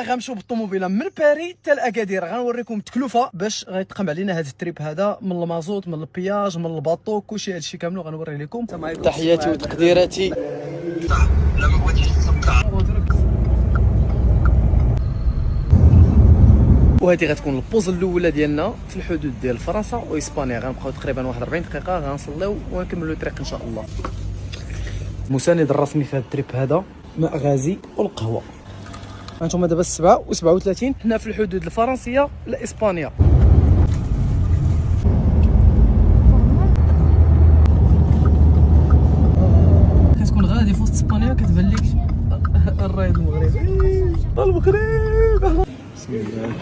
غنمشيو بالطوموبيله من باري حتى لاكادير. غنوريكم التكلفه باش غيتقام علينا هذا التريب هذا، من المازوت، من البياج، من الباطو، كلشي هادشي كامل غنوريه لكم. تحياتي وتقديراتي. وهذه غتكون البوز الاولى ديالنا في الحدود ديال فرنسا واسبانيا. غنبقاو تقريبا واحد 40 دقيقه غنصليو ونكملوا الطريق ان شاء الله. المساند الرسمي في هذا التريب هذا ماء غازي والقهوه. هانتوما دابا 7:37 حنا في الحدود الفرنسيه لاسبانيا. كتكون غادي في وسط اسبانيا كتبان لك الرايد المغربي. المغرب بسم الله.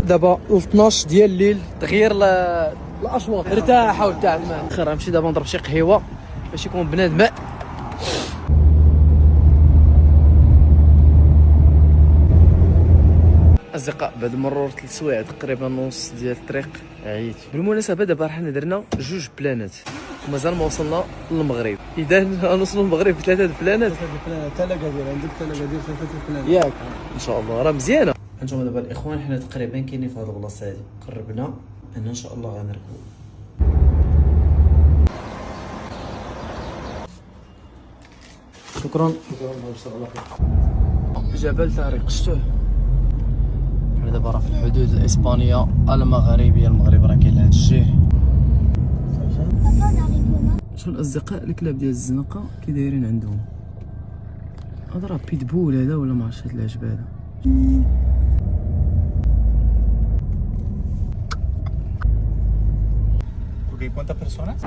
دابا 12 ديال الليل، تغيير الاشواط، ارتاحوا وتاع الماء. خير غنمشي دابا نضرب شي قهيوه باش يكون بنادم. اصدقاء، بعد مرور 3 سوايع تقريبا نص ديال الطريق عييت. بالمناسبه دابا حنا درنا 2 بلانات ومازال ما وصلنا للمغرب. اذا غنوصلوا للمغرب ب 3 بلانات. 3 قادير عندك 3 قادير 3 بلانات ياك ان شاء الله راه مزيانه. هانتوما دابا الاخوان حنا تقريبا كاينين في هذه البلاصه هذه، قربنا ان ان شاء الله غنركبوا. شكرا. جبل طارق شتوه. حنا دابا راه في الحدود الاسبانيه المغربيه. المغرب راه كاين لهاد الشيء. شوف الاصدقاء الكلاب ديال الزنقه كي دايرين عندهم. هذا راه بيتبول هذا ولا ما عرفتش هاد العجب هذا. ¿Cuántas personas?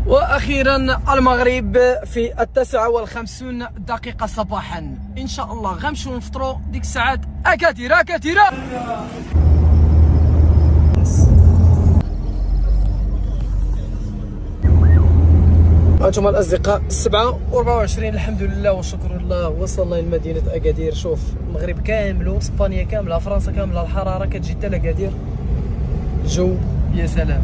واخيرا المغرب في 59 صباحا. ان شاء الله غنمشيو نفطروا ديك الساعات اكثر. هانتوما الاصدقاء 7:24 الحمد لله والشكر لله وصلنا لمدينه اكادير. شوف المغرب كامل واسبانيا كامله فرنسا كامله الحراره كتجي حتى لاكادير. الجو يا سلام.